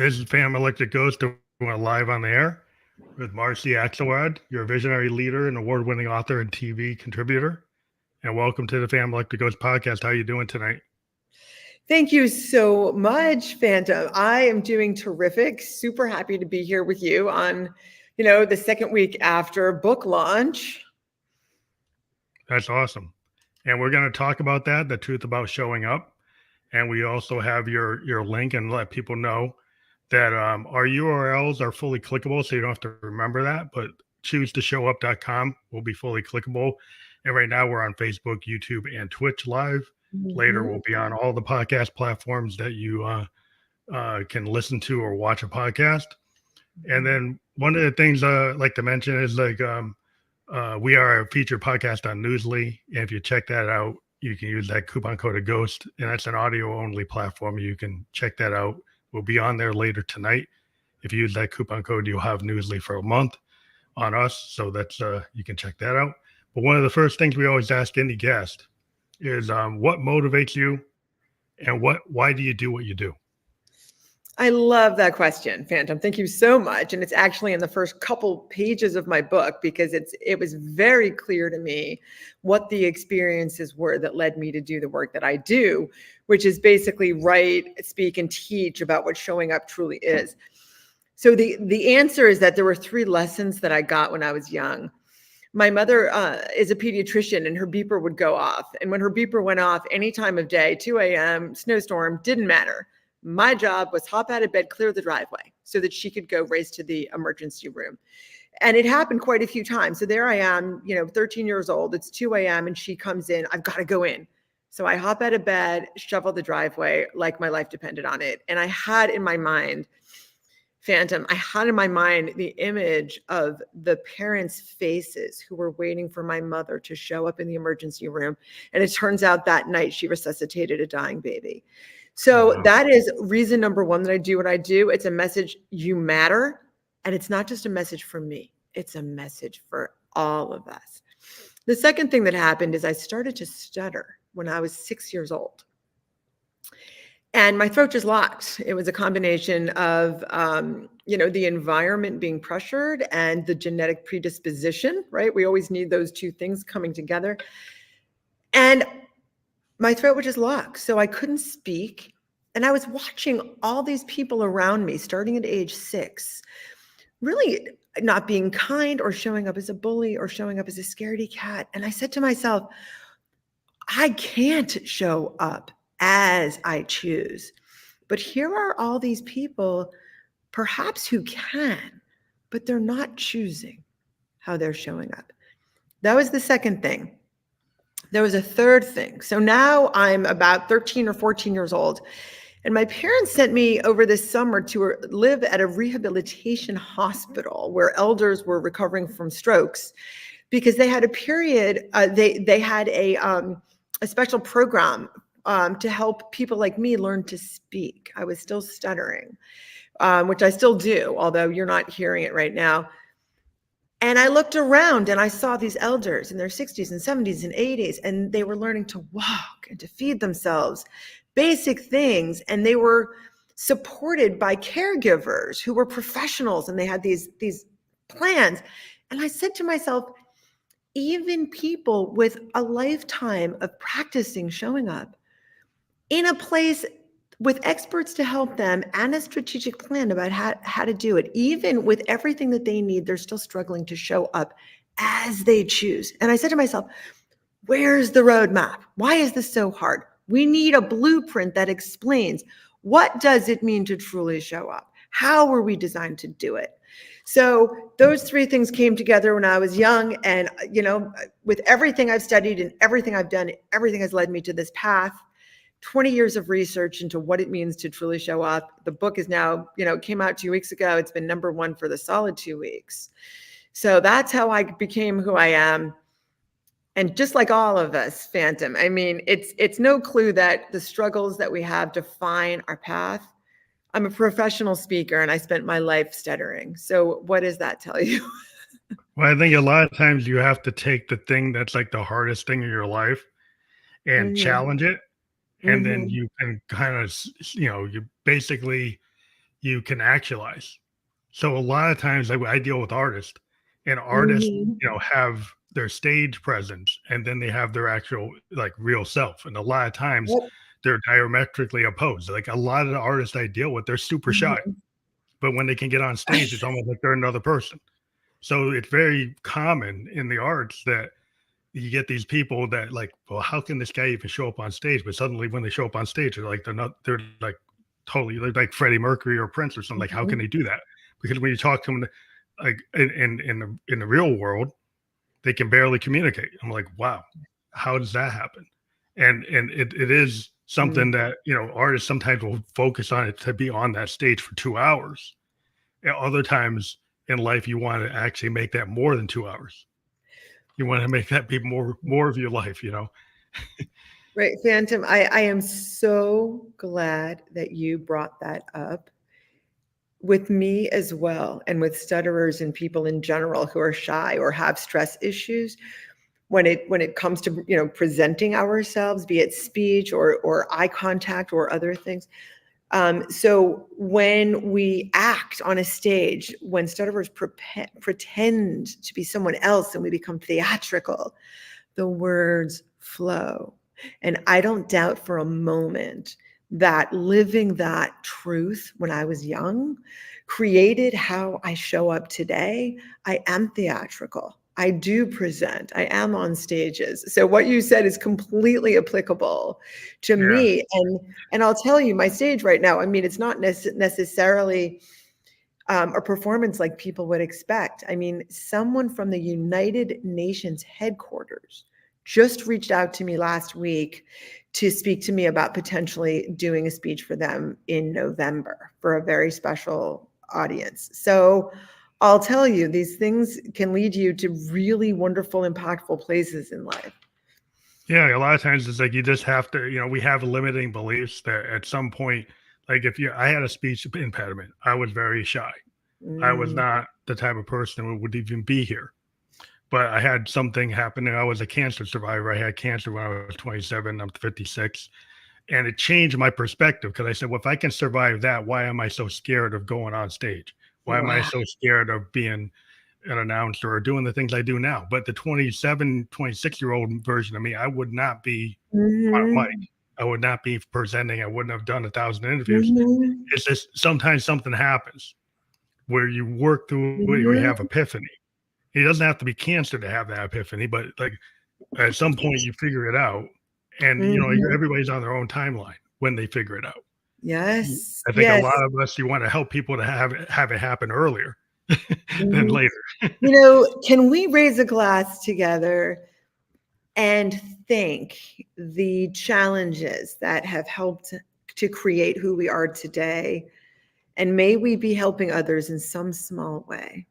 This is Phantom Electric Ghost. We're live on the air with Marcy Axelrod, your visionary leader and award-winning author and TV contributor. And welcome to the Phantom Electric Ghost podcast. How are you doing tonight? Thank you so much, Phantom. I am doing terrific. Super happy to be here with you on, the second week after book launch. That's awesome. And we're going to talk about that, the truth about showing up. And we also have your link and let people know that our URLs are fully clickable, so you don't have to remember that, but choosetoshow.com will be fully clickable. And right now we're on Facebook, YouTube, and Twitch live. Mm-hmm. Later we'll be on all the podcast platforms that you can listen to or watch a podcast. And then one of the things I'd like to mention is we are a featured podcast on Newsly. And if you check that out, you can use that coupon code GHOST, and that's an audio-only platform. You can check that out. We'll be on there later tonight. If you use that coupon code, you'll have Newsly for a month on us. So that's you can check that out. But one of the first things we always ask any guest is what motivates you and why do you do what you do? I love that question, Phantom. Thank you so much. And it's actually in the first couple pages of my book because it was very clear to me what the experiences were that led me to do the work that I do, which is basically write, speak, and teach about what showing up truly is. So the answer is that there were 3 lessons that I got when I was young. My mother is a pediatrician and her beeper would go off. And when her beeper went off any time of day, 2 a.m., snowstorm, didn't matter. My job was hop out of bed, clear the driveway so that she could go race to the emergency room. And it happened quite a few times. So there I am, 13 years old. It's 2 a.m. and she comes in. I've got to go in. So I hop out of bed, shovel the driveway like my life depended on it. And I had in my mind, Phantom, the image of the parents' faces who were waiting for my mother to show up in the emergency room. And it turns out that night she resuscitated a dying baby. So that is reason number 1 that I do what I do. It's a message, you matter. And it's not just a message for me. It's a message for all of us. The second thing that happened is I started to stutter when I was 6 years old. And my throat just locked. It was a combination of, the environment being pressured and the genetic predisposition, right? We always need those 2 things coming together. And my throat was just locked, so I couldn't speak. And I was watching all these people around me, starting at age 6, really not being kind or showing up as a bully or showing up as a scaredy cat. And I said to myself, I can't show up as I choose. But here are all these people, perhaps who can, but they're not choosing how they're showing up. That was the second thing. There was a third thing. So now I'm about 13 or 14 years old. And my parents sent me over this summer to live at a rehabilitation hospital where elders were recovering from strokes because they had a period, they had a special program to help people like me learn to speak. I was still stuttering, which I still do, although you're not hearing it right now. And I looked around and I saw these elders in their 60s and 70s and 80s, and they were learning to walk and to feed themselves, basic things. And they were supported by caregivers who were professionals, and they had these plans. And I said to myself, even people with a lifetime of practicing showing up in a place with experts to help them and a strategic plan about how to do it, even with everything that they need, they're still struggling to show up as they choose. And I said to myself, where's the roadmap? Why is this so hard? We need a blueprint that explains what does it mean to truly show up? How were we designed to do it? So those 3 things came together when I was young. And, with everything I've studied and everything I've done, everything has led me to this path. 20 years of research into what it means to truly show up. The book is now, it came out 2 weeks ago. It's been number 1 for the solid 2 weeks. So that's how I became who I am. And just like all of us, Phantom, I mean, it's no clue that the struggles that we have define our path. I'm a professional speaker and I spent my life stuttering. So what does that tell you? Well, I think a lot of times you have to take the thing that's like the hardest thing in your life and challenge it. And then you can kind of, you basically you can actualize. So a lot of times I deal with artists, and artists, Mhm. have their stage presence, and then they have their actual like real self. And a lot of times Yep. they're diametrically opposed. Like a lot of the artists I deal with, they're super shy, Mhm. but when they can get on stage, it's almost like they're another person. So it's very common in the arts that you get these people that like, well, how can this guy even show up on stage? But suddenly when they show up on stage, they're like totally, they're like Freddie Mercury or Prince or something. Like, how can Mhm. they do that? Because when you talk to them, like in the real world, they can barely communicate. I'm like, wow, how does that happen? And it is Mm. something that artists sometimes will focus on it to be on that stage for 2 hours. And other times in life, you want to actually make that more than 2 hours. You want to make that be more of your life. Right, Phantom, I am so glad that you brought that up. With me as well, and with stutterers and people in general who are shy or have stress issues, when it comes to presenting ourselves, be it speech or eye contact or other things. So when we act on a stage, when stutterers pretend to be someone else and we become theatrical, the words flow. And I don't doubt for a moment that living that truth when I was young created how I show up today. I am theatrical. I do present. I am on stages. So what you said is completely applicable to Yeah. me. And I'll tell you, my stage right now, I mean, it's not necessarily a performance like people would expect. I mean, someone from the United Nations headquarters just reached out to me last week to speak to me about potentially doing a speech for them in November for a very special audience. So I'll tell you, these things can lead you to really wonderful, impactful places in life. Yeah, a lot of times it's like you just have to, we have limiting beliefs that at some point, like I had a speech impediment. I was very shy. I was Mm, not the type of person who would even be here. But I had something happen. And I was a cancer survivor. I had cancer when I was 27. I'm 56. And it changed my perspective because I said, well, if I can survive that, why am I so scared of going on stage? Why am I wow. so scared of being an announcer or doing the things I do now? But the 27, 26-year-old version of me, I would not be on a mic. Mhm, I would not be presenting. I wouldn't have done 1,000 interviews. mhm, It's just sometimes something happens where you work through it or you mhm. have epiphany. It doesn't have to be cancer to have that epiphany, but like at some point you figure it out, and Mhm. everybody's on their own timeline when they figure it out. Yes, I think a yes. lot of us, you want to help people to have it happen earlier than Mhm. later. Can we raise a glass together and thank the challenges that have helped to create who we are today? And may we be helping others in some small way.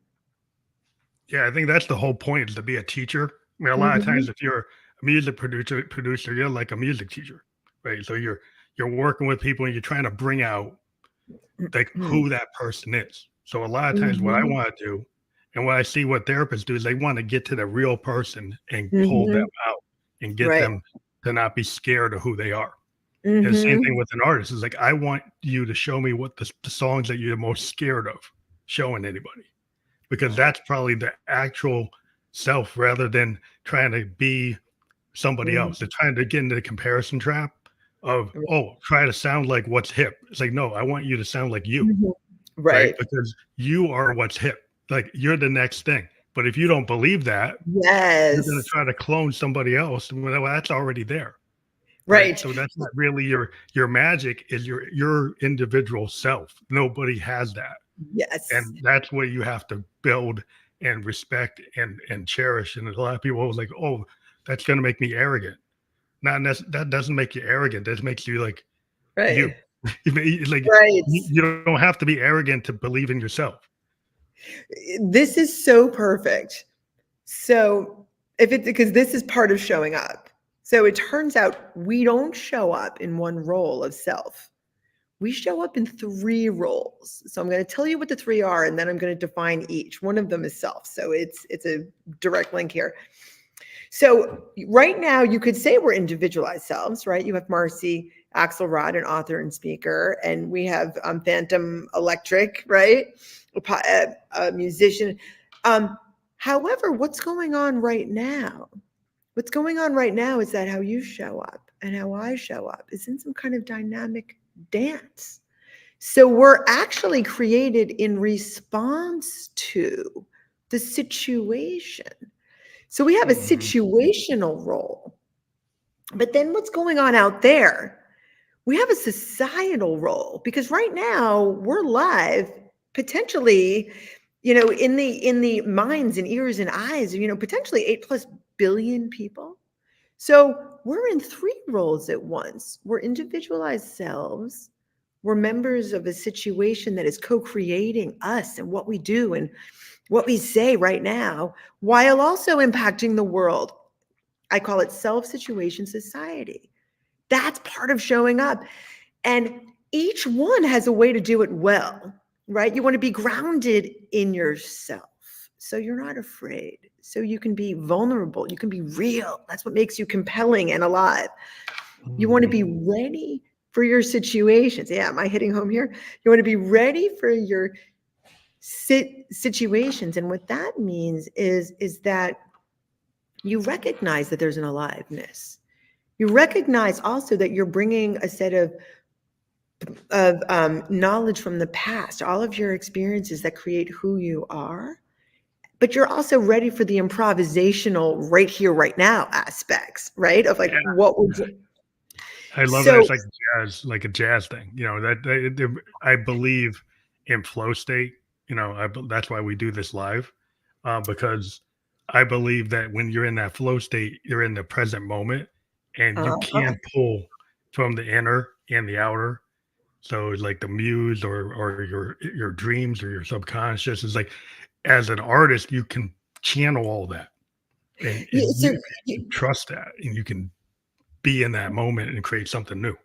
Yeah, I think that's the whole point, is to be a teacher. I mean, a lot of times Mhm, if you're a music producer, you're like a music teacher, right? So you're working with people and you're trying to bring out like mhm, who that person is. So a lot of times what I mhm, want to do and what I see what therapists do is they want to get to the real person and pull them mhm. out and get Right. them to not be scared of who they are. And the same thing Mhm. with an artist is like, I want you to show me what the songs that you're the most scared of showing anybody, because that's probably the actual self rather than trying to be somebody else. Mhm. They're trying to get into the comparison trap of, oh, try to sound like what's hip. It's like, no, I want you to sound like you, Mhm. right? Right. Because you are what's hip. Like you're the next thing. But if you don't believe that, you're going to Yes. try to clone somebody else. Well, that's already there, right? Right. So that's not really your magic. Is your individual self. Nobody has that, Yes. and that's what you have to build and respect and cherish. And a lot of people are like, oh, that's going to make me arrogant. That doesn't make you arrogant. That makes you like you. Right. Like Right. you don't have to be arrogant to believe in yourself. This is so perfect. So, if it because this is part of showing up. So it turns out we don't show up in one role of self. We show up in three roles. So I'm going to tell you what the three are, and then I'm going to define each. One of them is self. So it's a direct link here. So right now, you could say we're individualized selves, right? You have Marcy, Axelrod, an author and speaker, and we have Phantom Electric, right? A musician. However, what's going on right now? What's going on right now is that how you show up and how I show up is in some kind of dynamic dance. So we're actually created in response to the situation. So we have a situational role. But then what's going on out there? We have a societal role, because right now we're live, potentially, in the minds and ears and eyes, potentially 8+ billion people. So we're in 3 roles at once. We're individualized selves. We're members of a situation that is co-creating us and what we do and what we say right now, while also impacting the world. I call it self-situation society. That's part of showing up. And each one has a way to do it well, right? You want to be grounded in yourself, so you're not afraid. So you can be vulnerable. You can be real. That's what makes you compelling and alive. You want to be ready for your situations. Yeah, am I hitting home here? You want to be ready for your situations. And what that means is that you recognize that there's an aliveness. You recognize also that you're bringing a set of knowledge from the past, all of your experiences that create who you are, but you're also ready for the improvisational right here, right now aspects, right? Of like what would you. I love that. It's like jazz, like a jazz thing, I believe in flow state, that's why we do this live, because I believe that when you're in that flow state, you're in the present moment and you can't pull from the inner and the outer. So like the muse or your dreams or your subconscious is like, as an artist, you can channel all that and you trust that and you can be in that moment and create something new.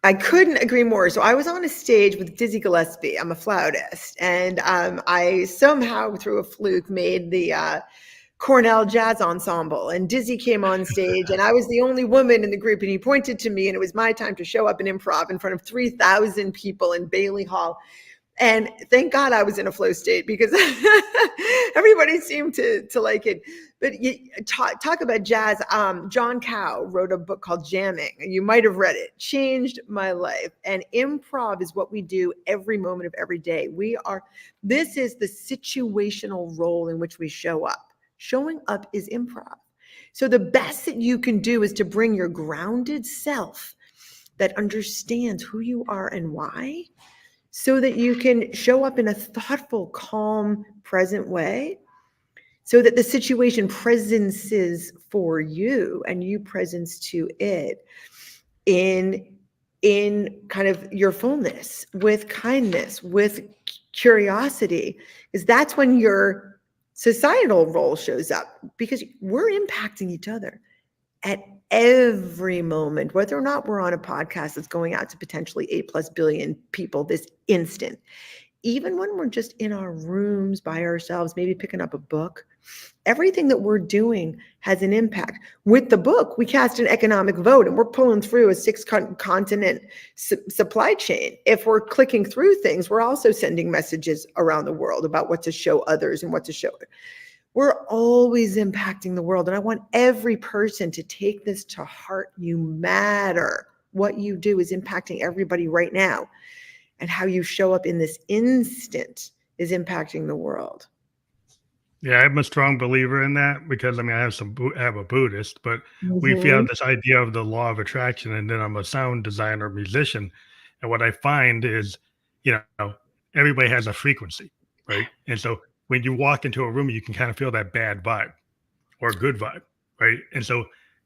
I couldn't agree more. So I was on a stage with Dizzy Gillespie. I'm a flautist, and I somehow, through a fluke, made the Cornell Jazz Ensemble. And Dizzy came on stage, and I was the only woman in the group. And he pointed to me, and it was my time to show up and improv in front of 3,000 people in Bailey Hall. And thank God I was in a flow state, because everybody seemed to like it. But you talk about jazz. John Cow wrote a book called Jamming. You might have read it. Changed my life. And improv is what we do every moment of every day. This is the situational role in which we show up. Showing up is improv. So the best that you can do is to bring your grounded self that understands who you are and why, so that you can show up in a thoughtful, calm, present way, so that the situation presences for you and you presence to it in kind of your fullness, with kindness, with curiosity, because that's when your societal role shows up, because we're impacting each other at every moment, whether or not we're on a podcast that's going out to potentially 8+ billion people this instant. Even when we're just in our rooms by ourselves, maybe picking up a book, everything that we're doing has an impact. With the book, we cast an economic vote, and we're pulling through a 6-continent supply chain. If we're clicking through things, we're also sending messages around the world about what to show others and what to show. We're always impacting the world. And I want every person to take this to heart. You matter. What you do is impacting everybody right now. And how you show up in this instant is impacting the world. Yeah, I'm a strong believer in that, because I have a Buddhist, but we have this idea of the law of attraction, and then I'm a sound designer, musician. And what I find is, everybody has a frequency, right? And so when you walk into a room, you can kind of feel that bad vibe or a good vibe, right? And so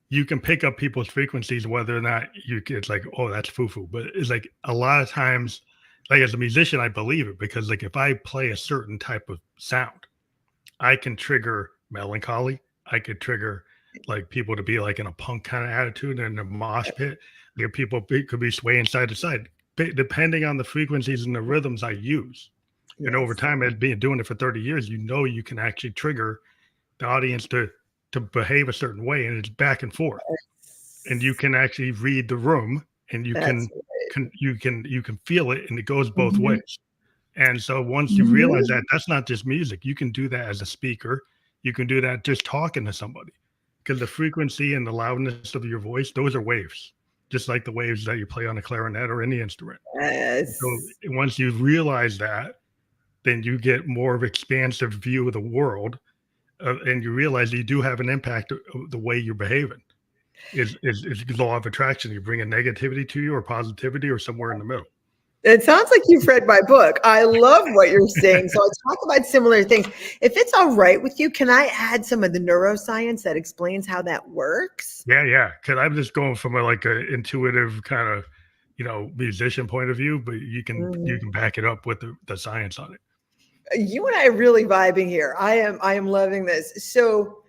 you can pick up people's frequencies, whether or not it's like, oh, that's foo-foo. But it's like a lot of times, like as a musician, I believe it, because like if I play a certain type of sound, I can trigger melancholy. I could trigger like people to be like in a punk kind of attitude and in a mosh pit. People could be swaying side to side, depending on the frequencies and the rhythms I use. Yes. And over time, as being doing it for 30 years, you can actually trigger the audience to behave a certain way, and it's back and forth. Yes. And you can actually read the room and you That's can, you can feel it, and it goes both mhm, ways. And so once you realize mhm. that that's not just music, you can do that as a speaker. You can do that just talking to somebody, because the frequency and the loudness of your voice, those are waves, just like the waves that you play on a clarinet or any instrument. So Yes. once you realize that, then you get more of an expansive view of the world, and you realize you do have an impact of the way you're behaving. Is the law of attraction. You bring a negativity to you or positivity or somewhere in the middle. It sounds like you've read my book. I love what you're saying. So I talk about similar things. If it's all right with you, can I add some of the neuroscience that explains how that works? Yeah, yeah. Because I'm just going from a like a intuitive kind of, musician point of view, but you Mhm. can back it up with the science on it. You and I are really vibing here. I am loving this. So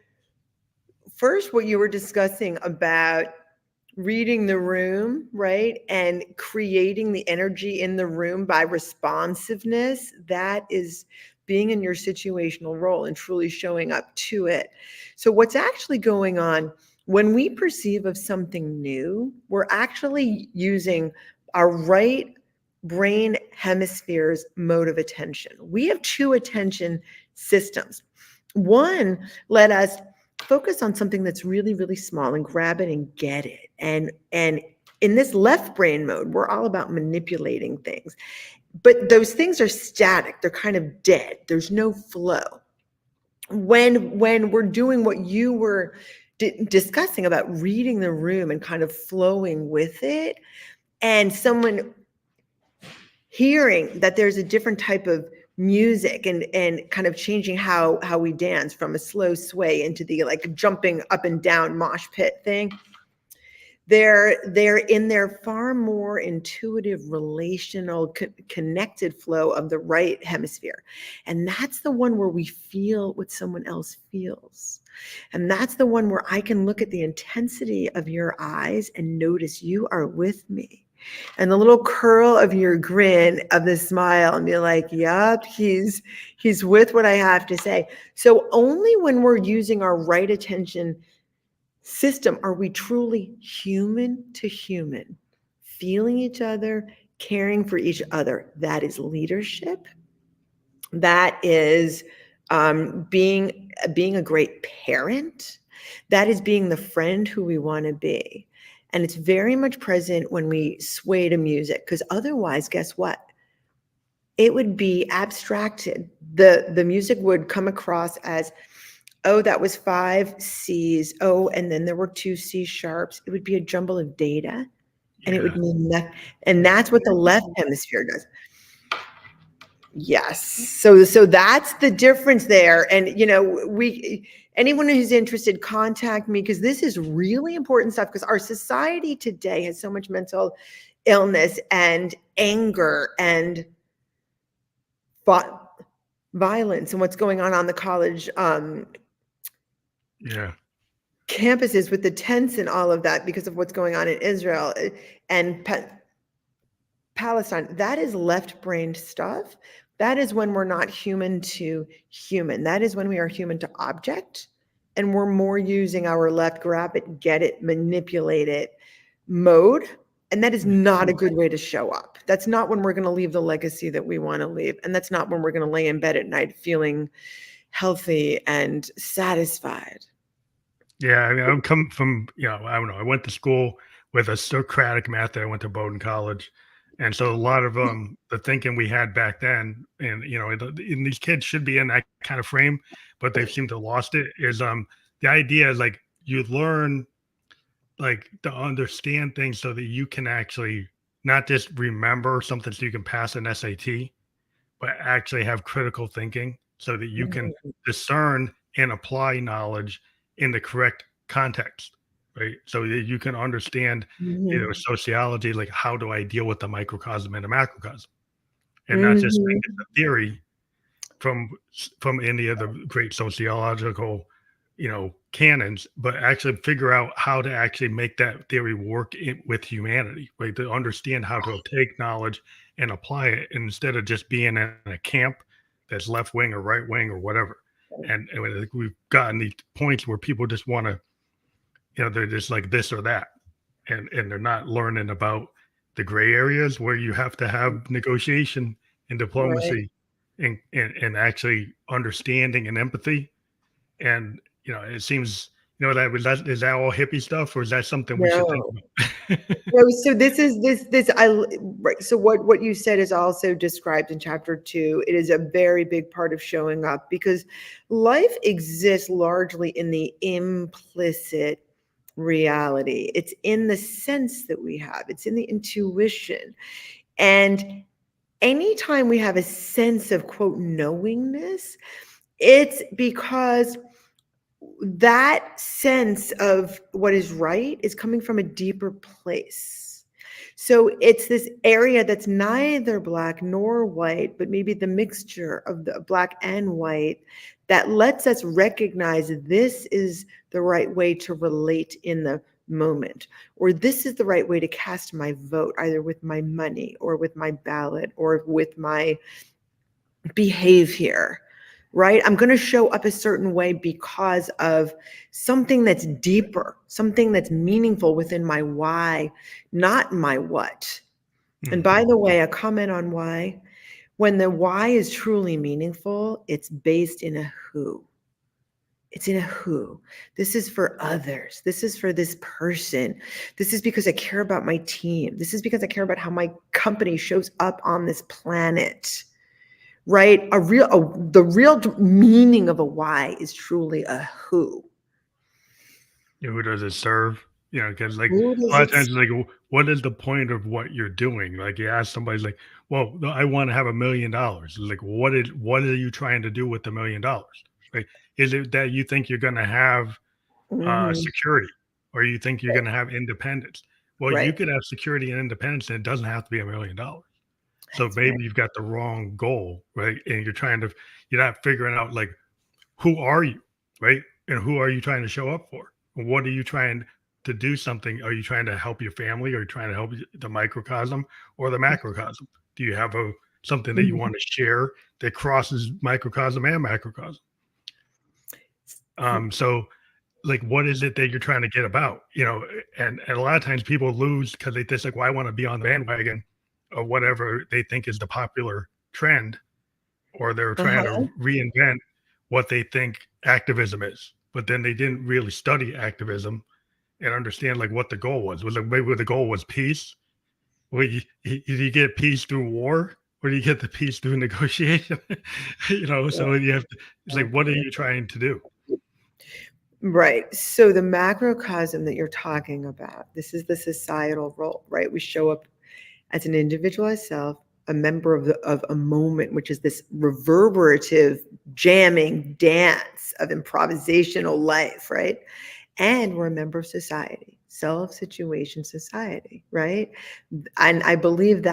first, what you were discussing about reading the room, right? And creating the energy in the room by responsiveness, that is being in your situational role and truly showing up to it. So, what's actually going on when we perceive of something new, we're actually using our right brain hemisphere's mode of attention. We have two attention systems. One let us focus on something that's really, really small and grab it and get it. And in this left brain mode, we're all about manipulating things. But those things are static. They're kind of dead. There's no flow. When we're doing what you were discussing about reading the room and kind of flowing with it, and someone hearing that there's a different type of music and kind of changing how we dance from a slow sway into the like jumping up and down mosh pit thing, they're in their far more intuitive relational connected flow of the right hemisphere, and that's the one where we feel what someone else feels, and that's the one where I can look at the intensity of your eyes and notice you are with me, and the little curl of your grin of the smile, and be like, yup, he's with what I have to say. So only when we're using our right attention system are we truly human to human, feeling each other, caring for each other. That is leadership. That is being a great parent. That is being the friend who we want to be. And it's very much present when we sway to music, because otherwise, guess what? It would be abstracted. The music would come across as, oh, that was 5 C's. Oh, and then there were 2 C sharps. It would be a jumble of data, and it would Yeah. mean nothing. And that's what the left hemisphere does. Yes. So that's the difference there. And we anyone who's interested, contact me, because this is really important stuff, because our society today has so much mental illness and anger and violence, and what's going on the college Yeah. campuses with the tents and all of that, because of what's going on in Israel and Palestine. That is left-brained stuff. That is when we're not human to human. That is when we are human to object, and we're more using our left grab it, get it, manipulate it mode. And that is not a good way to show up. That's not when we're going to leave the legacy that we want to leave. And that's not when we're going to lay in bed at night feeling healthy and satisfied. Yeah, I mean, I'm coming from, I don't know. I went to school with a Socratic method. I went to Bowdoin College, and so a lot of the thinking we had back then, and and these kids should be in that kind of frame, but they seem to have lost it. Is the idea is like you learn like to understand things so that you can actually not just remember something so you can pass an SAT, but actually have critical thinking so that you can Mhm, discern and apply knowledge in the correct context, right? So that you can understand, mhm, sociology, like how do I deal with the microcosm and the macrocosm, and not just think it's mhm, a theory from from any of the great sociological, canons, but actually figure out how to actually make that theory work with humanity, right? To understand how to take knowledge and apply it instead of just being in a camp that's left wing or right wing or whatever. And I think we've gotten these points where people just want to, they're just like this or that. and they're not learning about the gray areas where you have to have negotiation and Right. diplomacy and actually understanding and empathy. And it seems that is that all hippie stuff, or is that something we should think No. about? No, so right. So what you said is also described in chapter 2. It is a very big part of showing up because life exists largely in the implicit reality. It's in the sense that we have. It's in the intuition. And anytime we have a sense of quote knowingness, it's because that sense of what is right is coming from a deeper place. So it's this area that's neither black nor white, but maybe the mixture of the black and white that lets us recognize this is the right way to relate in the moment, or this is the right way to cast my vote, either with my money or with my ballot or with my behavior, right? I'm going to show up a certain way because of something that's deeper, something that's meaningful within my why, not my what. And by the way, a comment on why. When the why is truly meaningful, it's based in a who. It's in a who. This is for others. This is for this person. This is because I care about my team. This is because I care about how my company shows up on this planet. Right? The real meaning of a why is truly a who. Who does it serve? Because like Who a does lot of it times, like, what is the point of what you're doing? Like, you ask somebody, like, "Well, no, I want to have $1 million." Like, what are you trying to do with $1 million? Like, is it that you think you're going to have Mhm. security, or you think you're going to have independence? Well, you Right. could have security and independence, and it doesn't have to be $1 million. So That's right. maybe you've got the wrong goal, right? And you're not figuring out, like, who are you, right? And who are you trying to show up for? What are you trying to do something? Are you trying to help your family? Are you trying to help the microcosm or the macrocosm? Do you have something that you Mhm. want to share that crosses microcosm and macrocosm? So like, what is it that you're trying to get about? And a lot of times people lose because they just like, well, I want to be on the bandwagon of whatever they think is the popular trend, or they're trying Uh-huh. to reinvent what they think activism is. But then they didn't really study activism and understand like what the goal was. Was like maybe the goal was peace? Well, you get peace through war, or do you get the peace through negotiation? So you have to. It's like, what are you trying to do? Right. So the macrocosm that you're talking about, this is the societal role, right? We show up as an individualized self, a member of a moment, which is this reverberative jamming dance of improvisational life, right? And we're a member of society, self-situation society, right? And I believe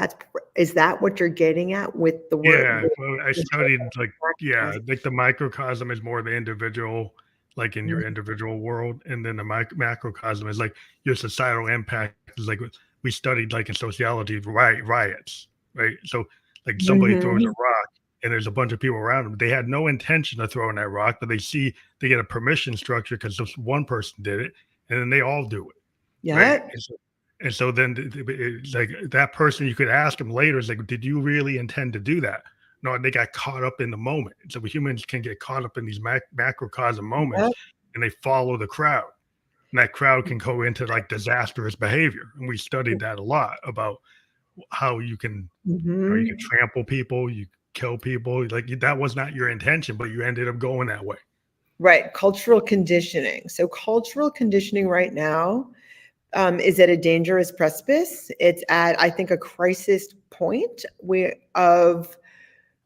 is that what you're getting at with the word Yeah, with well, I the studied like, yeah, macrocosm? like the microcosm is more the individual, like in your Mhm. individual world, and then the macrocosm is like your societal impact. Is like we studied like in sociology, riots, right? So like somebody throws a Mhm. rock, and there's a bunch of people around them. They had no intention of throwing that rock, but they get a permission structure because just one person did it, and then they all do it, right? Yeah. And so then it's like that person, you could ask them later, is like, did you really intend to do that? No, they got caught up in the moment. So humans can get caught up in these macrocosm moments, Yeah. and they follow the crowd. And that crowd can go into like disastrous behavior. And we studied that a lot about how you can Mhm. trample people, you kill people. Like that was not your intention, but you ended up going that way. Right. Cultural conditioning. So cultural conditioning right now is at a dangerous precipice. It's at, I think, a crisis point of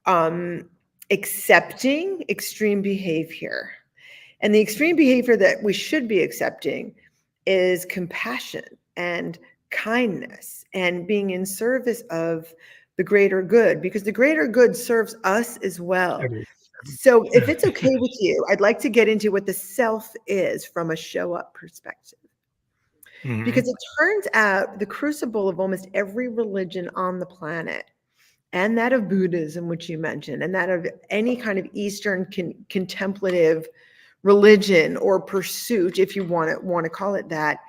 um, accepting extreme behavior. And the extreme behavior that we should be accepting is compassion and kindness and being in service of the greater good, because the greater good serves us as well. Every- So, if it's okay with you, I'd like to get into what the self is from a show up perspective. Mhm. Because it turns out the crucible of almost every religion on the planet, and that of Buddhism, which you mentioned, and that of any kind of Eastern contemplative religion or pursuit, if you want to call it that,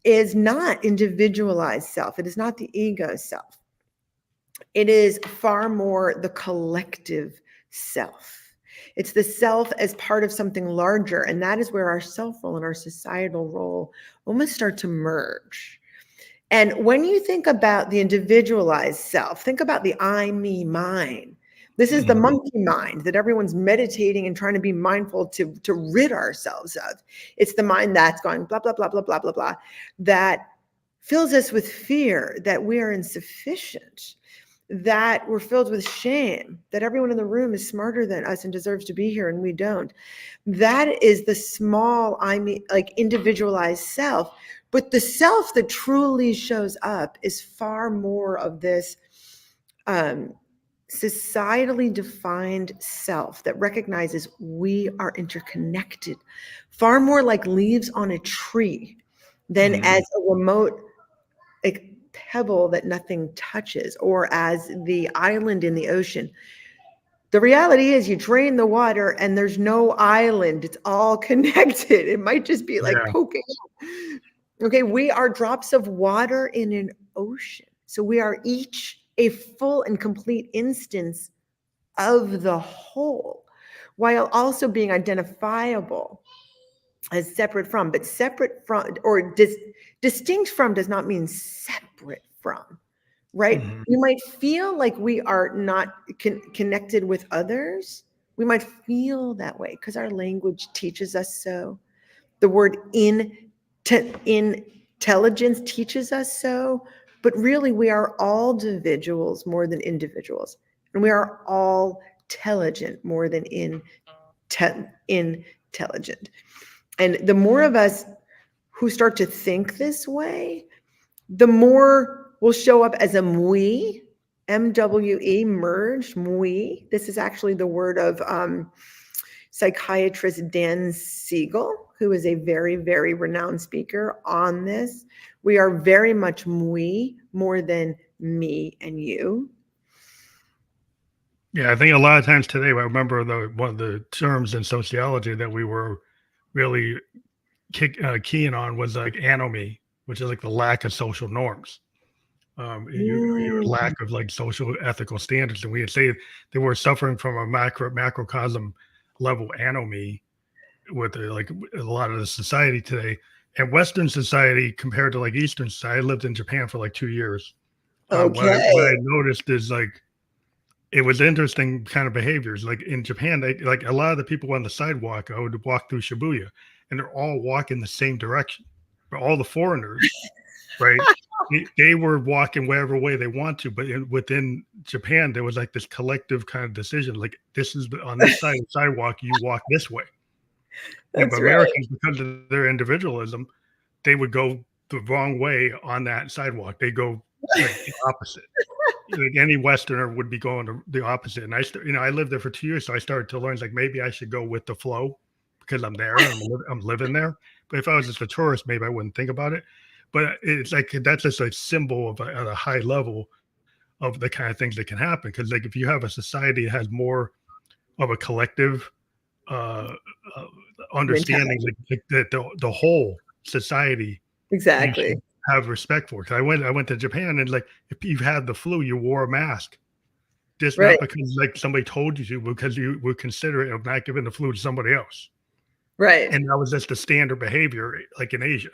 is not individualized self. It is not the ego self. It is far more the collective self. It's the self as part of something larger. And that is where our self role and our societal role almost start to merge. And when you think about the individualized self, think about the I, me, mine. This is the monkey mind that everyone's meditating and trying to be mindful to rid ourselves of. It's the mind that's going blah, blah, blah, blah, blah, blah, blah, that fills us with fear that we are insufficient, that we're filled with shame, that everyone in the room is smarter than us and deserves to be here and we don't. That is the small, I mean, like individualized self. But the self that truly shows up is far more of this societally defined self that recognizes we are interconnected, far more like leaves on a tree than as a remote pebble that nothing touches, or as the island in the ocean. The reality is you drain the water and there's no island. It's all connected. It might just be like poking out. Okay, we are drops of water in an ocean. So we are each a full and complete instance of the whole, while also being identifiable as separate from. But separate from or distinct from does not mean separate from, right? You might feel like we are not connected with others. We might feel that way because our language teaches us so. The word intelligence teaches us so, but really we are all individuals more than individuals. And we are all intelligent more than intelligent. And the more of us who start to think this way, the more will show up as a MWE, MWE, merged, MWE. This is actually the word of psychiatrist Dan Siegel, who is a very, very renowned speaker on this. We are very much MWE more than me and you. Yeah, I think a lot of times today, I remember one of the terms in sociology that we were really keying on was like anomy, which is like the lack of social norms, your lack of like social ethical standards. And we would say they were suffering from a macrocosm level anomy with like a lot of the society today. And Western society compared to like Eastern society, I lived in Japan for like 2 years. What I noticed is like, it was interesting kind of behaviors. Like in Japan, they like a lot of the people on the sidewalk, I would walk through Shibuya and they're all walking the same direction. But all the foreigners, right? They were walking whatever way they want to, but within Japan, there was like this collective kind of decision. Like this is on this side of the sidewalk, you walk this way. But Americans, because of their individualism, they would go the wrong way on that sidewalk. They go like the opposite. Like any Westerner would be going the opposite. And I lived there for 2 years, so I started to learn like maybe I should go with the flow because I'm there and I'm living there. But if I was just a tourist, maybe I wouldn't think about it. But it's like that's just a symbol of at a high level of the kind of things that can happen. Because like if you have a society that has more of a collective understanding, like that the whole society Exactly. have respect for. Because I went to Japan and like if you had the flu, you wore a mask. Just not because like somebody told you to, because you were considerate of not giving the flu to somebody else. Right. And that was just the standard behavior, like in Asia,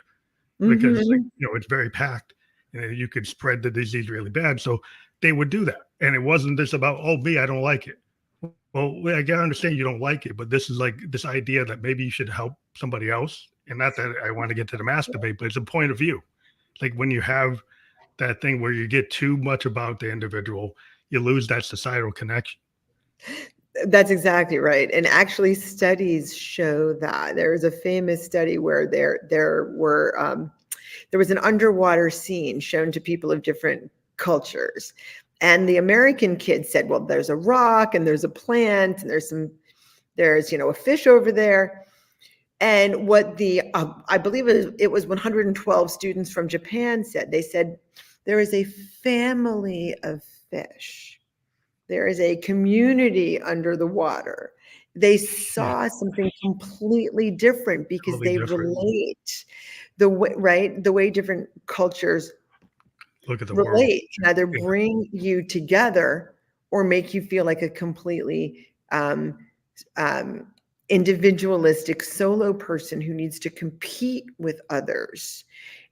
because like, it's very packed and you could spread the disease really bad. So they would do that. And it wasn't just about, oh, me, I don't like it. Well, I gotta understand you don't like it, but this is like this idea that maybe you should help somebody else. And not that I want to get to the mass debate, but it's a point of view. Like when you have that thing where you get too much about the individual, you lose that societal connection. That's exactly right. And actually studies show that. There is a famous study where there was an underwater scene shown to people of different cultures. And the American kid said, well, there's a rock and there's a plant and there's a fish over there. And what I believe it was 112 students from Japan said, they said, there is a family of fish There is a community under the water. They Yeah, saw something completely different because totally they different. relate the way, right? The way different cultures Look at the world. relate can either Yeah, bring you together or make you feel like a completely um, individualistic solo person who needs to compete with others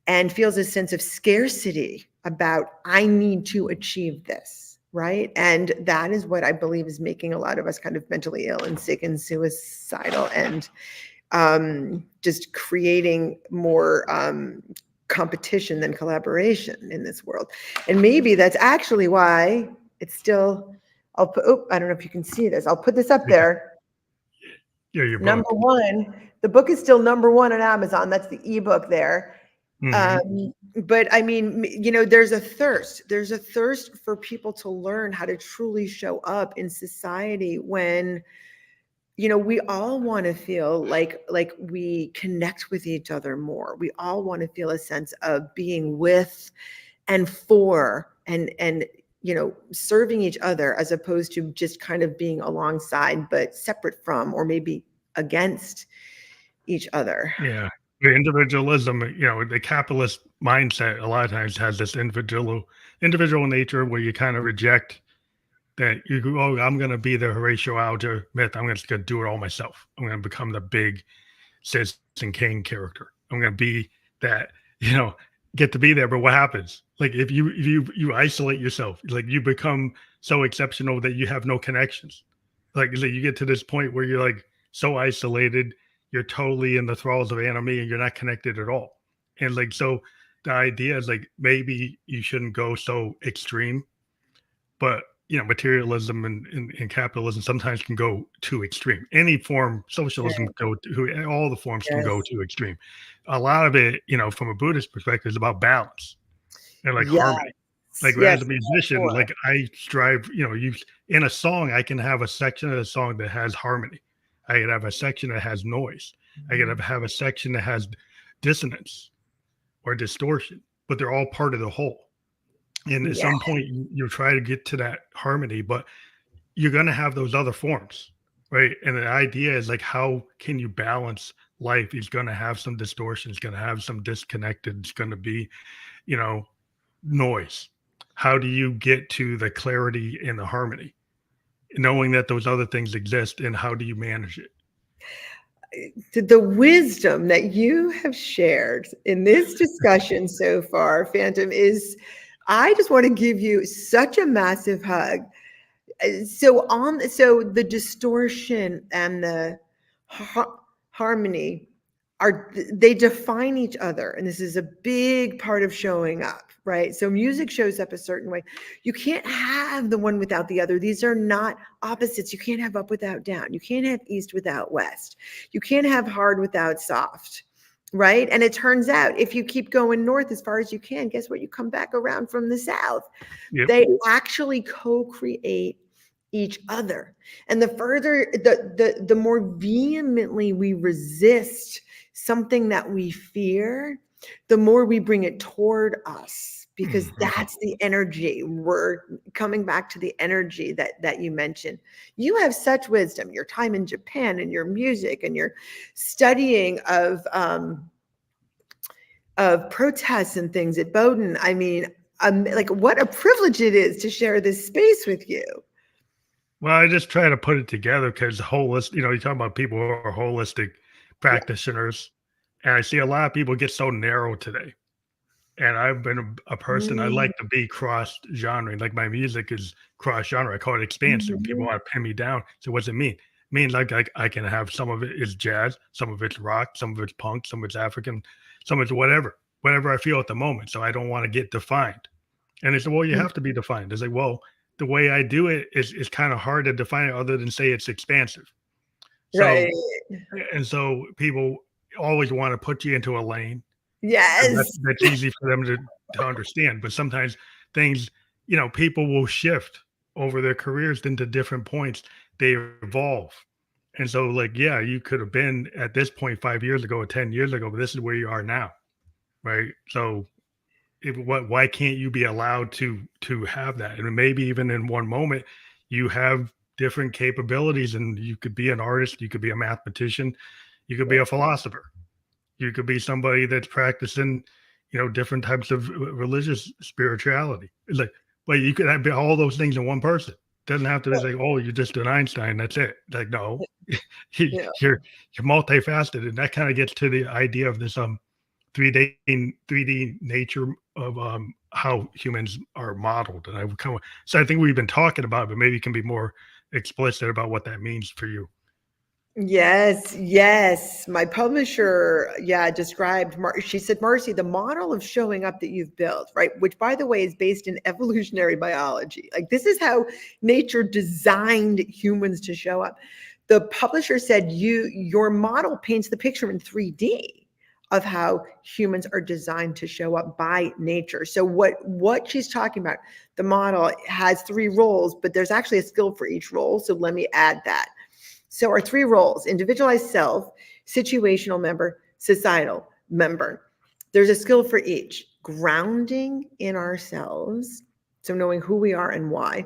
and feels a sense of scarcity about, I need to achieve this, right? And that is what I believe is making a lot of us kind of mentally ill and sick and suicidal and just creating more competition than collaboration in this world. And maybe that's actually why it's still, I'll put, oh, I don't know if you can see this. I'll put this up there. yeah, your Number book. one, the book is still number one on Amazon. That's the ebook there. Mm-hmm. But I mean, you know, there's a thirst for people to learn how to truly show up in society when, you know, we all want to feel like we connect with each other more. We all want to feel a sense of being with and for and you know, serving each other as opposed to just kind of being alongside but separate from or maybe against each other. Yeah. The individualism, the capitalist mindset a lot of times has this individual nature where you kind of reject that you go, oh, I'm going to be the Horatio Alger myth. I'm just going to do it all myself. I'm going to become the big Citizen Kane character. I'm going to be that, get to be there. But what happens? Like if you isolate yourself, like you become so exceptional that you have no connections. Like you get to this point where you're like so isolated, you're totally in the thralls of enemy and you're not connected at all. And like so the idea is like maybe you shouldn't go so extreme, but materialism and capitalism sometimes can go too extreme. Any form, socialism Right. all the forms can go Yes. too extreme. A lot of it, from a Buddhist perspective, is about balance and like Yes. harmony. Like as a Yes. musician, Sure. like I strive, you in a song, I can have a section of the song that has harmony. I can have a section that has noise. I can have a section that has dissonance or distortion, but they're all part of the whole. And at Yeah. some point, you try to get to that harmony, but you're going to have those other forms, right? And the idea is like, how can you balance life? It's going to have some distortion. It's going to have some disconnected. It's going to be, you know, noise. How do you get to the clarity and the harmony, knowing that those other things exist, and how do you manage it? The wisdom that you have shared in this discussion so far, Phantom, is I just want to give you such a massive hug. So the distortion and the harmony are, they define each other, and this is a big part of showing up, right? So music shows up a certain way. You can't have the one without the other. These are not opposites. You can't have up without down. You can't have east without west. You can't have hard without soft, right? And it turns out if you keep going north as far as you can, guess what? You come back around from the south. Yep. They actually co-create each other. And the further, the more vehemently we resist something that we fear, the more we bring it toward us, because that's the energy. We're coming back to the energy that you mentioned. You have such wisdom, your time in Japan and your music and your studying of protests and things at Bowdoin. I mean, like what a privilege it is to share this space with you. Well, I just try to put it together because holistic, you talk about people who are holistic Yeah. practitioners, and I see a lot of people get so narrow today. And I've been a person, I Mm, like to be cross genre. Like my music is cross genre. I call it expansive. People mhm. want to pin me down. So what's it mean? It means like I can have some of it is jazz, some of it's rock, some of it's punk, some of it's African, some of it's whatever I feel at the moment. So I don't want to get defined. And they said, well, you have to be defined. It's like, well, the way I do it is kind of hard to define it other than say it's expansive. Right. So, and so people always want to put you into a lane because Yes. that's easy for them to understand. But sometimes things, people will shift over their careers into different points. They evolve. And so, like, yeah, you could have been at this point 5 years ago or 10 years ago, but this is where you are now. Right. So why can't you be allowed to have that? And maybe even in one moment you have different capabilities, and you could be an artist, you could be a mathematician, you could be a philosopher, you could be somebody that's practicing, different types of religious spirituality. It's like, but you could have all those things in one person. Doesn't have to be like, oh, you're just an Einstein. That's it. Like, no, Yeah. you're multifaceted, and that kind of gets to the idea of this 3D nature of how humans are modeled. And so I think we've been talking about it, but maybe you can be more explicit about what that means for you. Yes, yes. My publisher, described, she said, Marcy, the model of showing up that you've built, right? Which, by the way, is based in evolutionary biology. Like, this is how nature designed humans to show up. The publisher said, your model paints the picture in 3D of how humans are designed to show up by nature. So what she's talking about, the model has 3 roles, but there's actually a skill for each role. So let me add that. So our 3 roles: individualized self, situational member, societal member. There's a skill for each. Grounding in ourselves, so knowing who we are and why.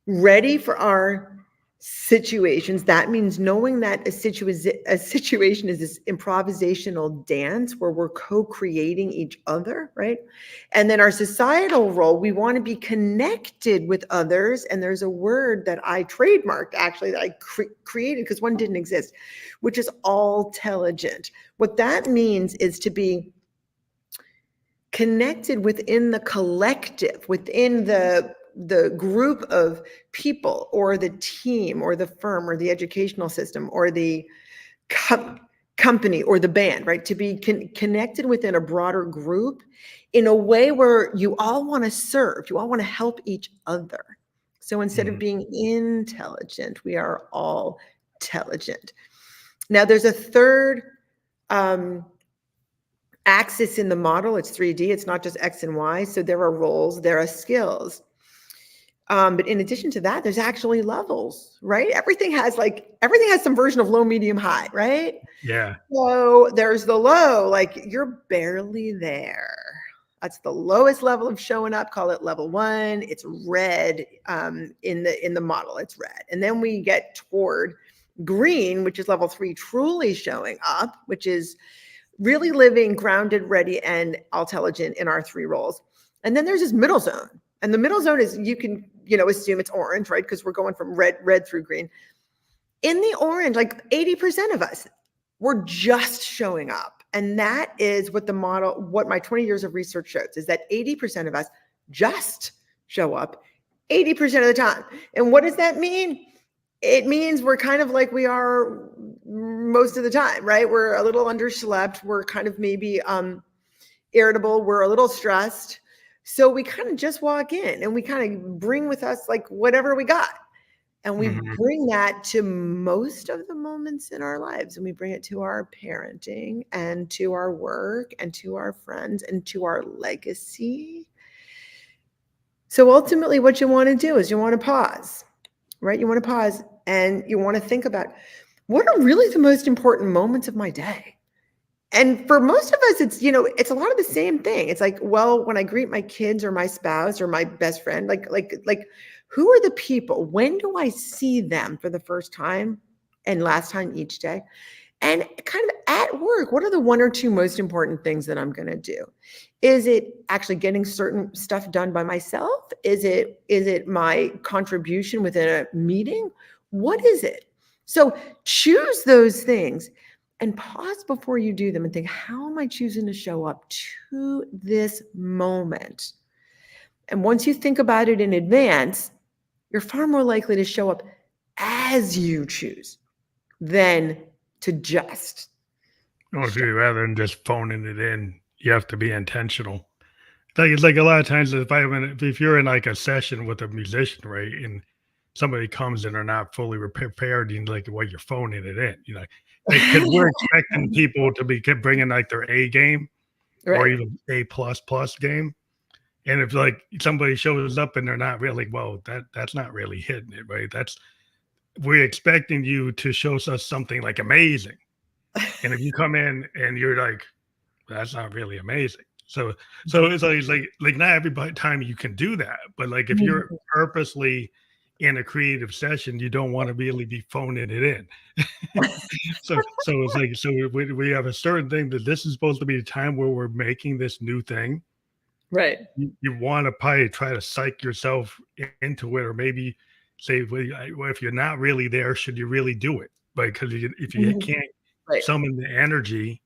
Ready for our situations. That means knowing that a situation is this improvisational dance where we're co-creating each other, right? And then our societal role, we want to be connected with others. And there's a word that I trademarked, actually, that I created because one didn't exist, which is all-telligent. What that means is to be connected within the collective, within the group of people or the team or the firm or the educational system or the company or the band, right? To be connected within a broader group in a way where you all want to serve, you all want to help each other. So instead of being intelligent, we are all intelligent. Now there's a third axis in the model. It's 3D. It's not just X and Y. So there are roles, there are skills. But in addition to that, there's actually levels, right? Everything has some version of low, medium, high, right? Yeah. So there's the low, like you're barely there. That's the lowest level of showing up. Call it level 1. It's red in the model. It's red. And then we get toward green, which is level 3, truly showing up, which is really living grounded, ready, and intelligent in our 3 roles. And then there's this middle zone. And the middle zone is, you can, assume it's orange, right? Because we're going from red through green. In the orange, like 80% of us, we're just showing up. And that is what my 20 years of research shows, is that 80% of us just show up 80% of the time. And what does that mean? It means we're kind of like we are most of the time, right? We're a little underslept. We're kind of maybe irritable. We're a little stressed. So we kind of just walk in and we kind of bring with us like whatever we got. And we bring that to most of the moments in our lives. And we bring it to our parenting and to our work and to our friends and to our legacy. So ultimately what you want to do is you want to pause, right? You want to pause and you want to think about, what are really the most important moments of my day? And for most of us, it's a lot of the same thing. It's like, well, when I greet my kids or my spouse or my best friend, like who are the people? When do I see them for the first time and last time each day? And kind of at work, what are the 1 or 2 most important things that I'm going to do? Is it actually getting certain stuff done by myself? Is it my contribution within a meeting? What is it? So choose those things and pause before you do them and think, how am I choosing to show up to this moment? And once you think about it in advance, you're far more likely to show up as you choose than to just. Or if you rather than just phoning it in, you have to be intentional. It's like a lot of times if you're in like a session with a musician, right, and somebody comes and they're not fully prepared, and like, well, you're phoning it in, because we're expecting people to be bringing like their A game or Right. even A plus game. And if like somebody shows up and they're not really, well, that's not really hitting it, right? We're expecting you to show us something like amazing. And if you come in and you're like, that's not really amazing. So it's always like not every time you can do that, but like if you're purposely in a creative session, you don't want to really be phoning it in. So it's like, so we have a certain thing that this is supposed to be a time where we're making this new thing. Right. You want to probably try to psych yourself into it, or maybe say, well, if you're not really there, should you really do it? Because if you Mhm. can't Right. summon the energy,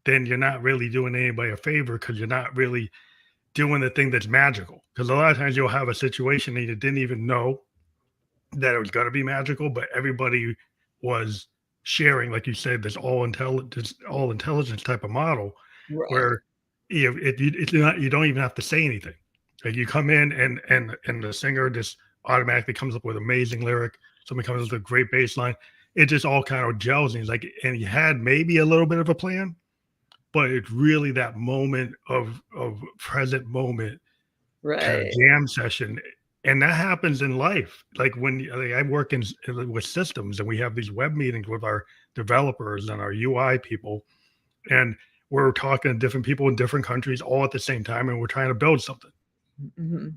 then you're not really doing anybody a favor, because you're not really doing the thing that's magical. Because a lot of times you'll have a situation that you didn't even know that it was going to be magical, but everybody was sharing, like you said, this all intelligence type of model, Right. where it's not, you don't even have to say anything. Like you come in, and the singer just automatically comes up with amazing lyric. Somebody comes up with a great bass line. It just all kind of gels, and he's like, and you had maybe a little bit of a plan, but it's really that moment of present moment kind of Right. jam session. And that happens in life. Like when, like, I work with systems, and we have these web meetings with our developers and our UI people, and we're talking to different people in different countries all at the same time, and we're trying to build something. Mhm.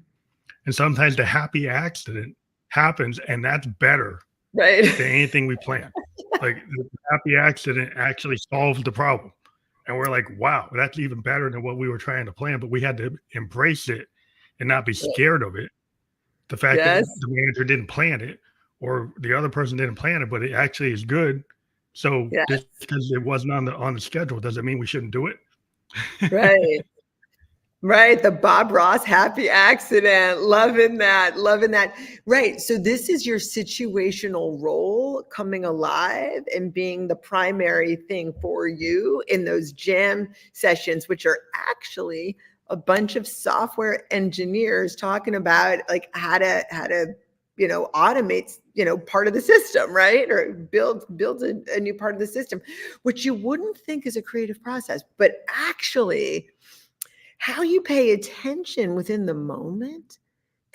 And sometimes the happy accident happens, and that's better Right. than anything we planned. Like the happy accident actually solves the problem. And we're like, wow, that's even better than what we were trying to plan. But we had to embrace it and not be scared of it. The fact that Yes. the manager didn't plan it, or the other person didn't plan it, but it actually is good. So Yeah. just because it wasn't on the schedule doesn't mean we shouldn't do it. Right. Right, the Bob Ross happy accident. Loving that, loving that. Right, so this is your situational role coming alive and being the primary thing for you in those jam sessions, which are actually a bunch of software engineers talking about like how to automate part of the system, right? Or build a new part of the system, which you wouldn't think is a creative process, but actually how you pay attention within the moment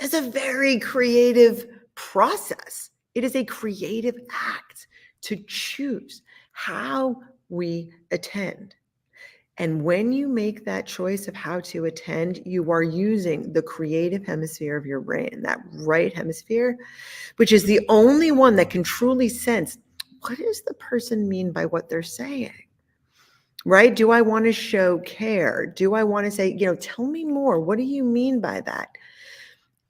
is a very creative process. It is a creative act to choose how we attend. And when you make that choice of how to attend, you are using the creative hemisphere of your brain, that right hemisphere, which is the only one that can truly sense what does the person mean by what they're saying? Right? Do I want to show care? Do I want to say, tell me more? What do you mean by that?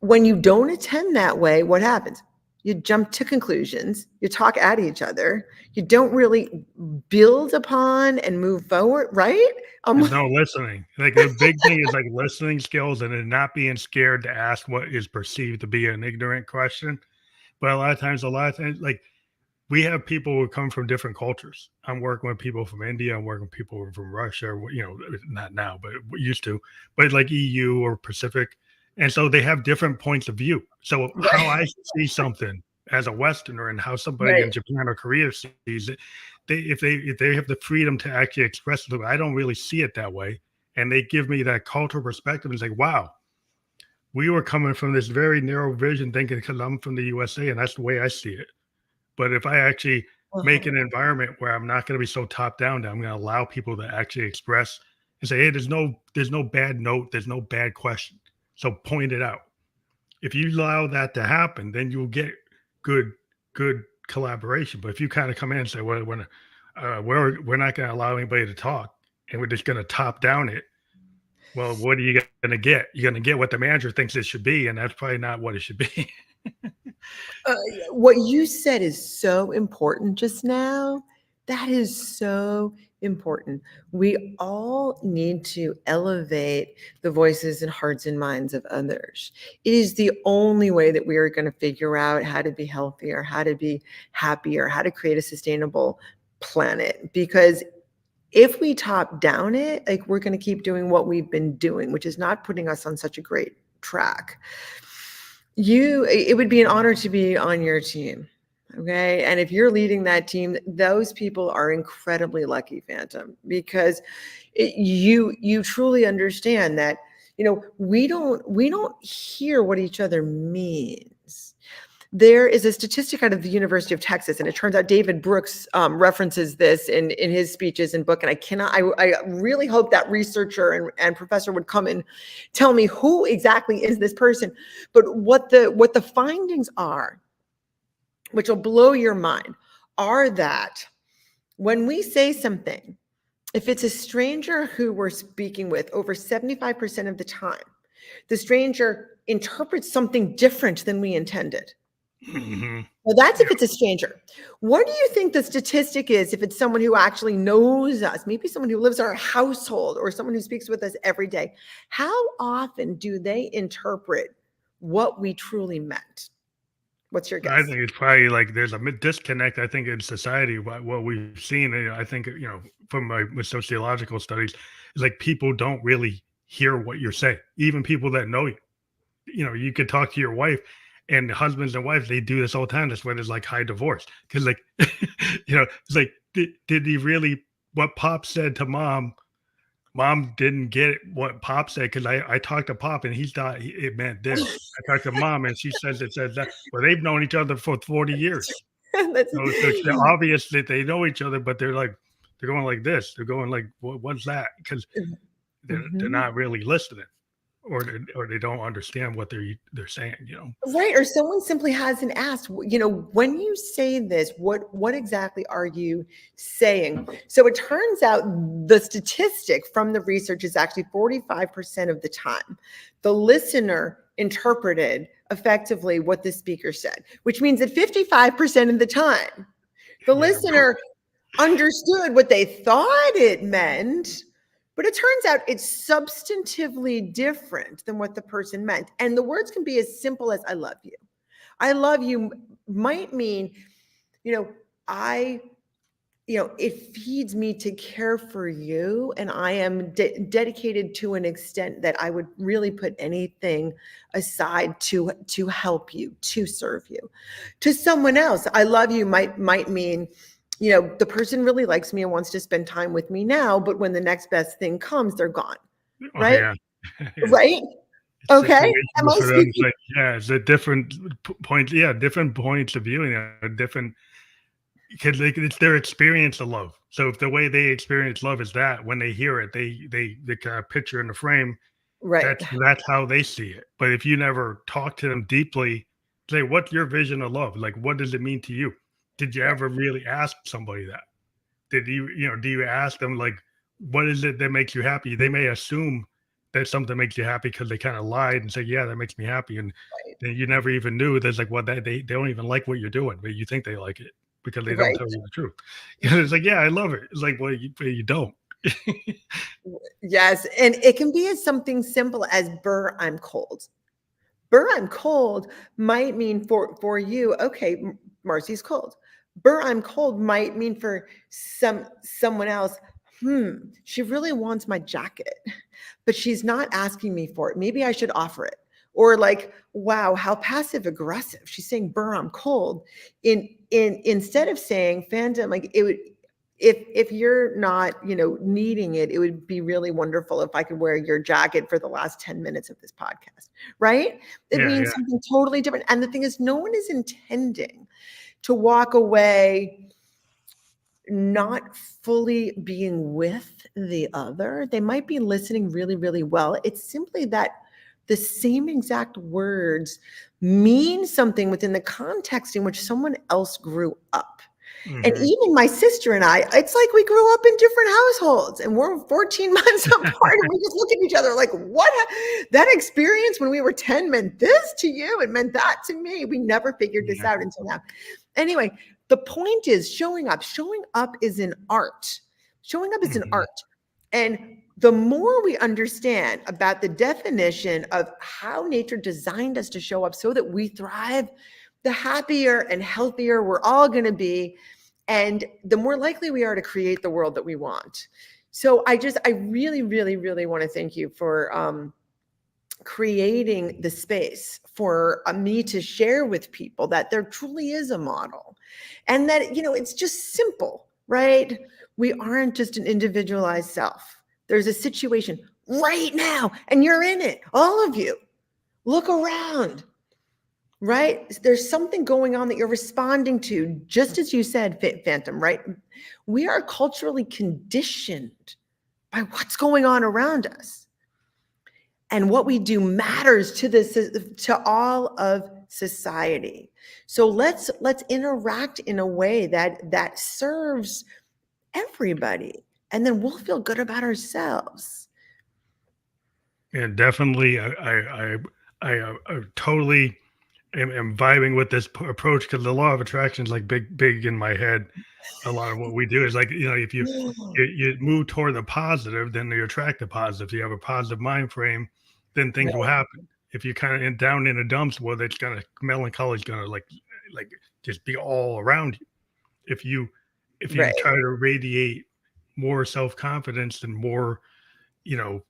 When you don't attend that way, what happens? You jump to conclusions, you talk at each other, you don't really build upon and move forward, right? There's no listening. Like the big thing is like listening skills, and then not being scared to ask what is perceived to be an ignorant question. But a lot of times, like we have people who come from different cultures. I'm working with people from India. I'm working with people from Russia. Not now, but we used to. But like EU or Pacific, and so they have different points of view. So how Right, I see something as a Westerner, and how somebody in right, Japan or Korea sees it, if they have the freedom to actually express it, I don't really see it that way, and they give me that cultural perspective. And it's like, wow, we were coming from this very narrow vision, thinking because I'm from the USA and that's the way I see it. But if I actually make uh-huh, an environment where I'm not going to be so top down, that I'm going to allow people to actually express and say, "Hey, there's no bad note, there's no bad question." So point it out. If you allow that to happen, then you'll get good good collaboration. But if you kind of come in and say, "Well, we're not going to allow anybody to talk, and we're just going to top down it," well, what are you going to get? You're going to get what the manager thinks it should be, and that's probably not what it should be. what you said is so important just now. That is so important. We all need to elevate the voices and hearts and minds of others. It is the only way that we are going to figure out how to be healthier, how to be happier, how to create a sustainable planet. Because if we top down it, like we're going to keep doing what we've been doing, which is not putting us on such a great track. It would be an honor to be on your team. Okay. And if you're leading that team, those people are incredibly lucky, Phantom, because you truly understand that, we don't hear what each other means. There is a statistic out of the University of Texas, and it turns out David Brooks references this in his speeches and book. And I really hope that researcher and professor would come and tell me who exactly is this person. But what the findings are, which will blow your mind, are that when we say something, if it's a stranger who we're speaking with, over 75% of the time, the stranger interprets something different than we intended. Mm-hmm. Well, that's if it's a stranger. What do you think the statistic is if it's someone who actually knows us, maybe someone who lives in our household or someone who speaks with us every day? How often do they interpret what we truly meant? What's your I guess? think it's probably like there's a disconnect. I think in society, what we've seen, I think from my sociological studies, is like people don't really hear what you're saying. Even people that know you, you could talk to your wife, and husbands and wives, they do this all the time. That's why there's like high divorce, because like it's like did he really what Pop said to Mom? Mom didn't get what Pop said, because I talked to Pop and he thought it meant this. I talked to Mom and she says it says that. Well, they've known each other for 40 years. That's, So it's obvious that they know each other, but they're going like this. They're going like, what's that? Because they're Mhm. not really listening, or they don't understand what they're saying. Right. Or someone simply hasn't asked, when you say this, what exactly are you saying? So it turns out the statistic from the research is actually 45% of the time the listener interpreted effectively what the speaker said, which means that 55% of the time the Yeah. listener understood what they thought it meant, but it turns out it's substantively different than what the person meant. And the words can be as simple as I love you. I love you might mean, I, it feeds me to care for you. And I am dedicated to an extent that I would really put anything aside to help you, to serve you. To someone else, I love you might mean, the person really likes me and wants to spend time with me now, but when the next best thing comes, they're gone. Oh Right? yeah. Yeah. Right? It's Okay. Am situational I for them. It's speaking? like, yeah, it's a different point. Yeah, different points of viewing it, different, because it's their experience of love. So if the way they experience love is that when they hear it, they kind of picture in the frame, Right. that's how they see it. But if you never talk to them deeply, say, what's your vision of love? Like, what does it mean to you? Did you Right. ever really ask somebody that? Did do you ask them, like, what is it that makes you happy? They may assume that something makes you happy because they kind of lied and say, yeah, that makes me happy. And then you never even knew there's like, well, they don't even like what you're doing, but you think they like it because they don't Right. tell you the truth. It's like, yeah, I love it. It's like, well, you don't. Yes. And it can be as something simple as "Burr, I'm cold." "Burr, I'm cold" might mean for you, okay, Marcy's cold. "Burr, I'm cold" might mean for someone else, she really wants my jacket, but she's not asking me for it. Maybe I should offer it. Or like, wow, how passive aggressive. She's saying, "Burr, I'm cold." Instead of saying, "Phantom," like it would, if you're not, needing it, it would be really wonderful if I could wear your jacket for the last 10 minutes of this podcast, right? It Yeah, means yeah, something totally different. And the thing is, no one is intending to walk away not fully being with the other. They might be listening really, really well. It's simply that the same exact words mean something within the context in which someone else grew up. And hmm, even my sister and I, it's like we grew up in different households and we're 14 months apart. And we just look at each other like, what? That experience when we were 10 meant this to you. It meant that to me. We never figured this yeah, out until now. Anyway, the point is showing up. Showing up is an art. Showing up is an hmm, art. And the more we understand about the definition of how nature designed us to show up so that we thrive, the happier and healthier we're all going to be, and the more likely we are to create the world that we want. So I really, really, really want to thank you for creating the space for me to share with people that there truly is a model, and that, it's just simple, right? We aren't just an individualized self. There's a situation right now, and you're in it. All of you, look around. right? There's something going on that you're responding to, just as you said, Phantom, right? We are culturally conditioned by what's going on around us. And what we do matters to to all of society. So let's interact in a way that serves everybody, and then we'll feel good about ourselves. And definitely, I totally am vibing with this approach, because the law of attraction is like big in my head. A lot of what we do is like, if you move toward the positive, then you attract the positive. If you have a positive mind frame, then things will Right. happen. If you kind of down in the dumps, well, it's gonna melancholy is gonna like just be all around you. If you Right. try to radiate more self confidence and more, you know,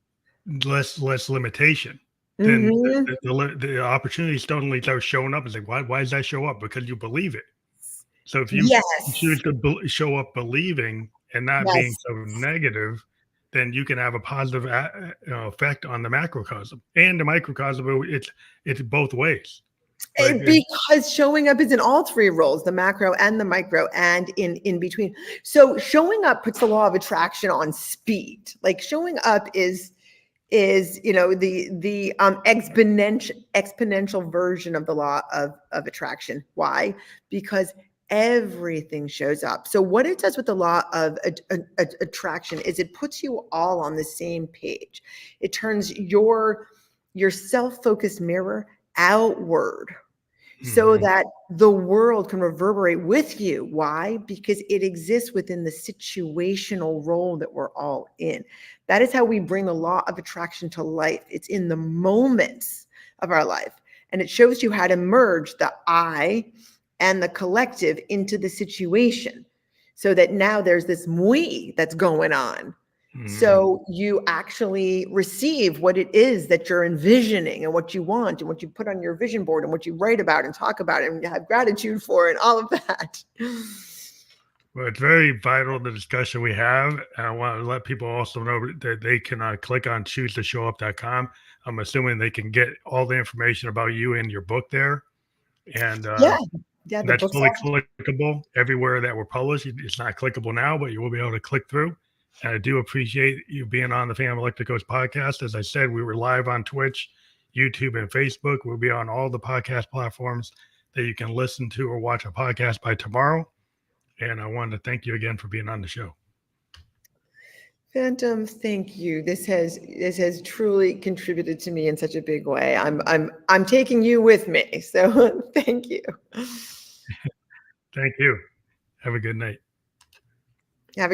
less limitation, then Mhm. the opportunities suddenly start showing up. It's like, why does that show up? Because you believe it. So if you choose Yes. to show up believing and not being Yes. so negative, then you can have a positive effect on the macrocosm and the microcosm. It's both ways. But Because showing up is in all three roles, the macro and the micro, and in between. So showing up puts the law of attraction on speed. Like showing up is the exponential version of the law of attraction. Why? Because everything shows up. So what it does with the law of attraction is it puts you all on the same page. It turns your self-focused mirror outward, so Mhm. that the world can reverberate with you. Why? Because it exists within the situational role that we're all in. That is how we bring the law of attraction to life. It's in the moments of our life. And it shows you how to merge the I and the collective into the situation, so that now there's this we that's going on. Mhm. So you actually receive what it is that you're envisioning and what you want and what you put on your vision board and what you write about and talk about and have gratitude for and all of that. Well, it's very vital, the discussion we have. And I want to let people also know that they can click on choosetoshowup.com. I'm assuming they can get all the information about you in your book there. And Yeah. Yeah. The that's book's fully all. clickable everywhere that we're published. It's not clickable now, but you will be able to click through. And I do appreciate you being on the Family Electricals podcast. As I said, we were live on Twitch, YouTube, and Facebook. We'll be on all the podcast platforms that you can listen to or watch a podcast by tomorrow. And I wanted to thank you again for being on the show. Phantom, thank you. This has truly contributed to me in such a big way. I'm taking you with me. So thank you. Thank you. Have a good night.